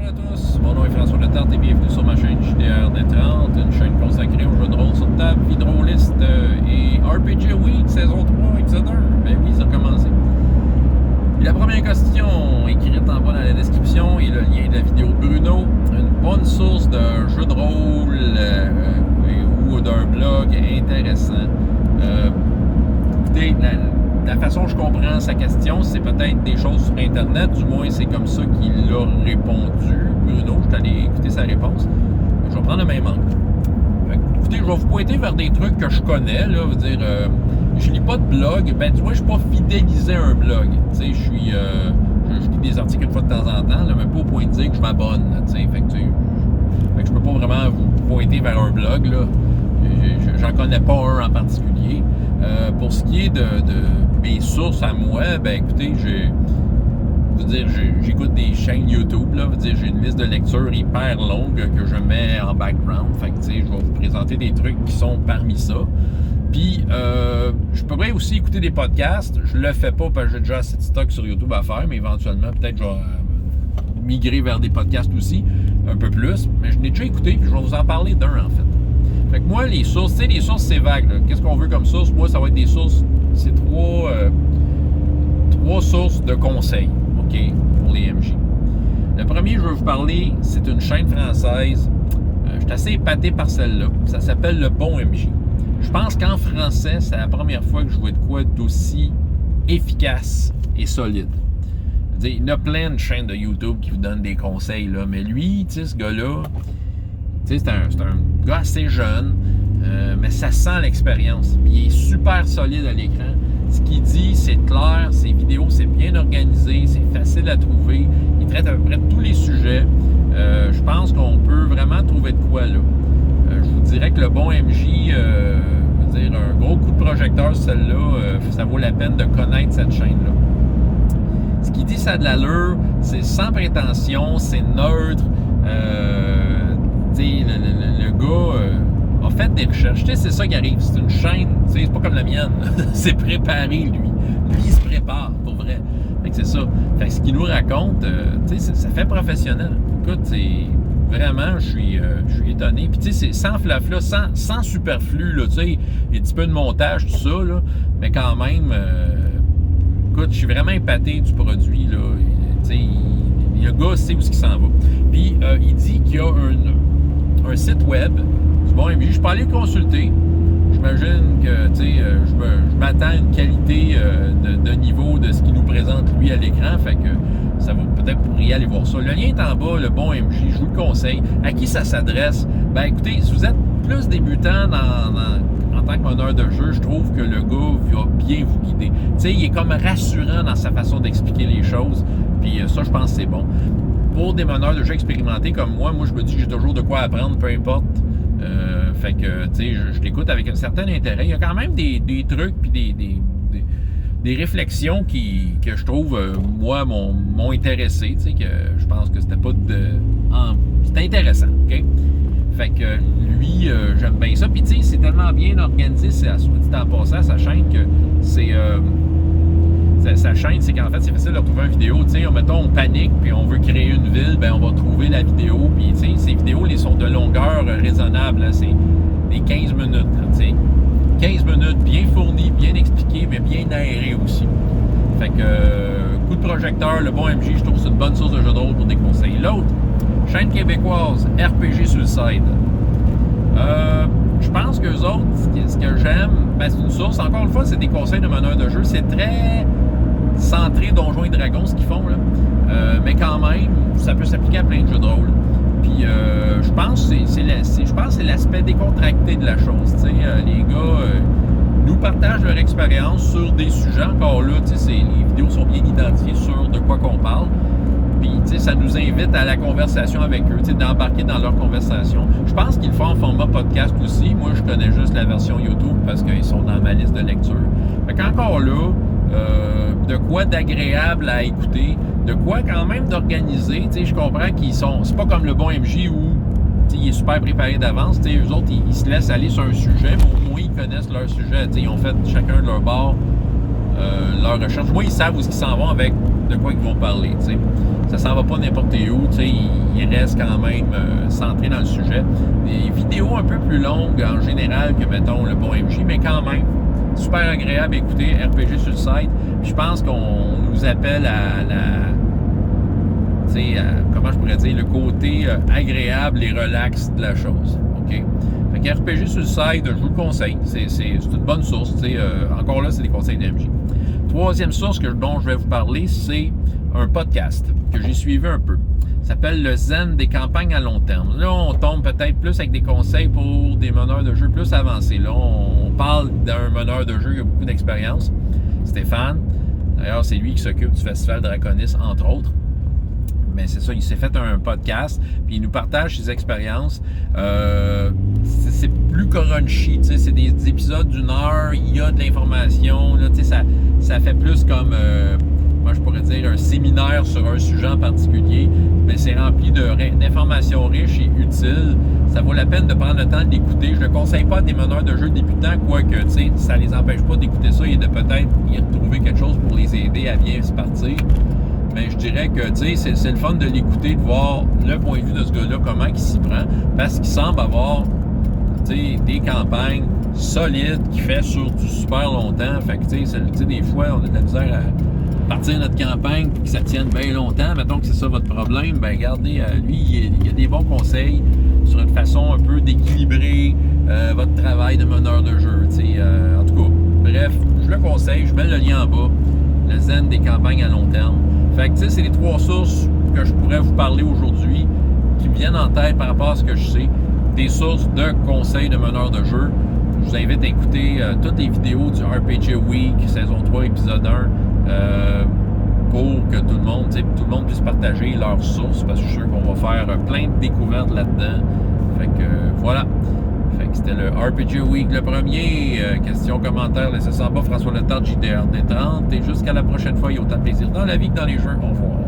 à tous, mon nom est François Letarte et bienvenue sur ma chaîne JDR D30, une chaîne consacrée aux jeux de rôle sur table, Hydrolist et RPG Week, saison 3, épisode 1. Ben oui, ça a commencé. Et la première question, écrite en bas dans la description, est le lien de la vidéo de Bruno, une bonne source de jeux de rôle ou d'un blog intéressant. Écoutez, la façon dont je comprends sa question, c'est peut-être des choses sur Internet, du moins c'est comme ça qu'il a répondu. Bruno, je suis allé écouter sa réponse. Je vais prendre le même angle. Écoutez, je vais vous pointer vers des trucs que je connais, là, je lis pas de blog, ben du moins je suis pas fidélisé à un blog. Tu sais, je lis des articles une fois de temps en temps, là, mais pas au point de dire que je m'abonne, tu sais, fait que je peux pas vraiment vous pointer vers un blog, là. J'en connais pas un en particulier. Pour ce qui est de mes sources à moi, ben écoutez, j'écoute des chaînes YouTube, là, j'ai une liste de lecture hyper longue que je mets en background, fait que tu sais, je vais vous présenter des trucs qui sont parmi ça. Puis, je pourrais aussi écouter des podcasts, je le fais pas parce que j'ai déjà assez de stock sur YouTube à faire, mais éventuellement, peut-être je vais migrer vers des podcasts aussi, un peu plus, mais je l'ai déjà écouté, puis je vais vous en parler d'un, en fait. Fait que moi, les sources, tu sais, les sources, c'est vague, là. Qu'est-ce qu'on veut comme source? Moi, ça va être des sources, c'est trois sources de conseils, OK, pour les MJ. Le premier, je veux vous parler, c'est une chaîne française. Je suis assez épaté par celle-là. Ça s'appelle Le Bon MJ. Je pense qu'en français, c'est la première fois que je vois de quoi d'aussi efficace et solide. Il y en a plein de chaînes de YouTube qui vous donnent des conseils, là, mais lui, tu sais, ce gars-là, tu sais, c'est un gars assez jeune, mais ça sent l'expérience. Il est super solide à l'écran. Ce qu'il dit, c'est clair, ses vidéos, c'est bien organisé, c'est facile à trouver. Il traite à peu près tous les sujets. Je pense qu'on peut vraiment trouver de quoi, là. Je vous dirais que Le Bon MJ, un gros coup de projecteur, celle-là, ça vaut la peine de connaître cette chaîne-là. Ce qu'il dit, ça a de l'allure, c'est sans prétention, c'est neutre. Le gars a fait des recherches. Tu sais, c'est ça qui arrive. C'est une chaîne, c'est pas comme la mienne. C'est préparé, lui. Lui, il se prépare, pour vrai. Fait que c'est ça. Fait que ce qu'il nous raconte, ça fait professionnel. Écoute, vraiment, je suis étonné. Puis, tu sais, c'est sans flafla, sans superflu, là, tu sais. Il y a un petit peu de montage, tout ça, là. Mais quand même, écoute, je suis vraiment épaté du produit, là. Tu sais, le gars sait où il s'en va. Puis, il dit qu'il y a un site web du Bon MJ. Je peux aller le consulter. J'imagine que, tu sais, je m'attends à une qualité de niveau de ce qu'il nous présente, lui, à l'écran. Fait que ça va peut-être pour y aller voir ça. Le lien est en bas, Le Bon MJ. Je vous le conseille. À qui ça s'adresse? Ben, écoutez, si vous êtes plus débutant en tant que meneur de jeu, je trouve que le gars va bien vous guider. Tu sais, il est comme rassurant dans sa façon d'expliquer les choses. Puis ça, je pense que c'est bon. Pour des meneurs de jeu expérimentés comme moi, je me dis que j'ai toujours de quoi apprendre, peu importe. Fait que, tu sais, je l'écoute avec un certain intérêt. Il y a quand même des trucs puis des réflexions que je trouve, moi, m'ont intéressé. Tu sais, que je pense que c'était pas c'était intéressant, OK? Fait que lui, j'aime bien ça. Puis, tu sais, c'est tellement bien organisé, c'est à soit dit en passant à sa chaîne que c'est... sa chaîne, c'est qu'en fait, c'est facile de retrouver une vidéo. Tu sais, mettons, on panique, puis on veut créer une ville, ben on va trouver la vidéo. Puis, tu sais, ces vidéos, ils sont de longueur raisonnable. Là, c'est des 15 minutes, là, tu sais. 15 minutes, bien fournies, bien expliquées, mais bien aérées aussi. Fait que, coup de projecteur, Le Bon MJ, je trouve que c'est une bonne source de jeu de rôle pour des conseils. L'autre, chaîne québécoise, RPG Suicide. Je pense qu'eux autres, ce que j'aime, ben, c'est une source. Encore une fois, c'est des conseils de meneurs de jeu. C'est très centré Donjons et Dragons, ce qu'ils font, là. Mais quand même, ça peut s'appliquer à plein de jeux de rôle. Puis, je pense que c'est l'aspect décontracté de la chose. Les gars nous partagent leur expérience sur des sujets. Encore là, les vidéos sont bien identifiées sur de quoi qu'on parle. Puis, ça nous invite à la conversation avec eux, d'embarquer dans leur conversation. Je pense qu'ils le font en format podcast aussi. Moi, je connais juste la version YouTube parce qu'ils sont dans ma liste de lecture. Fait qu'encore là, de quoi d'agréable à écouter, de quoi quand même d'organisé. Je comprends qu'ils sont... C'est pas comme Le Bon MJ où il est super préparé d'avance. Eux autres, ils se laissent aller sur un sujet, mais au moins, ils connaissent leur sujet. Ils ont fait chacun de leur bord leur recherche. Moi, ils savent où ils s'en vont avec de quoi ils vont parler, tu sais. Ça s'en va pas n'importe où, tu sais, il reste quand même centré dans le sujet. Des vidéos un peu plus longues en général que, mettons, le bon MJ, mais quand même, super agréable à écouter, RPG sur le site. Puis je pense qu'on nous appelle à la... tu sais, comment je pourrais dire, le côté agréable et relax de la chose, OK? Fait que RPG sur le site, je vous le conseille, c'est une bonne source, tu sais, encore là, c'est des conseils d'MJ. Troisième source dont je vais vous parler, c'est un podcast que j'ai suivi un peu. Ça s'appelle le Zen des campagnes à long terme. Là, on tombe peut-être plus avec des conseils pour des meneurs de jeu plus avancés. Là, on parle d'un meneur de jeu qui a beaucoup d'expérience, Stéphane. D'ailleurs, c'est lui qui s'occupe du Festival Draconis, entre autres. Mais c'est ça, il s'est fait un podcast, puis il nous partage ses expériences. C'est plus crunchy, tu sais, c'est des épisodes d'1 heure, il y a de l'information, là, tu sais, ça fait plus comme, moi je pourrais dire, un séminaire sur un sujet en particulier, mais c'est rempli d'informations riches et utiles. Ça vaut la peine de prendre le temps de l'écouter. Je ne le conseille pas à des meneurs de jeu débutants, quoique, tu sais, ça ne les empêche pas d'écouter ça et de peut-être y retrouver quelque chose pour les aider à bien se partir. Mais je dirais que, tu sais, c'est le fun de l'écouter, de voir le point de vue de ce gars-là, comment il s'y prend, parce qu'il semble avoir, tu sais, des campagnes solides qu'il fait sur du super longtemps. Fait que, tu sais, des fois, on a de la misère à partir notre campagne et que ça tienne bien longtemps. Mettons que c'est ça votre problème, ben regardez, lui, il y a des bons conseils sur une façon un peu d'équilibrer votre travail de meneur de jeu, tu sais. En tout cas, bref, je le conseille, je mets le lien en bas, le Zen des campagnes à long terme. Fait que, tu sais, c'est les 3 sources que je pourrais vous parler aujourd'hui qui me viennent en tête par rapport à ce que je sais. Des sources de conseils de meneurs de jeu. Je vous invite à écouter toutes les vidéos du RPG Week, saison 3, épisode 1, pour que tout le monde puisse partager leurs sources, parce que je suis sûr qu'on va faire plein de découvertes là-dedans. Fait que, voilà. Fait que c'était le RPG Week le premier. Questions, commentaires, laissez ça en bas. François Letard, JDR D30. Et jusqu'à la prochaine fois, il y a autant de plaisir dans la vie que dans les jeux. Au revoir.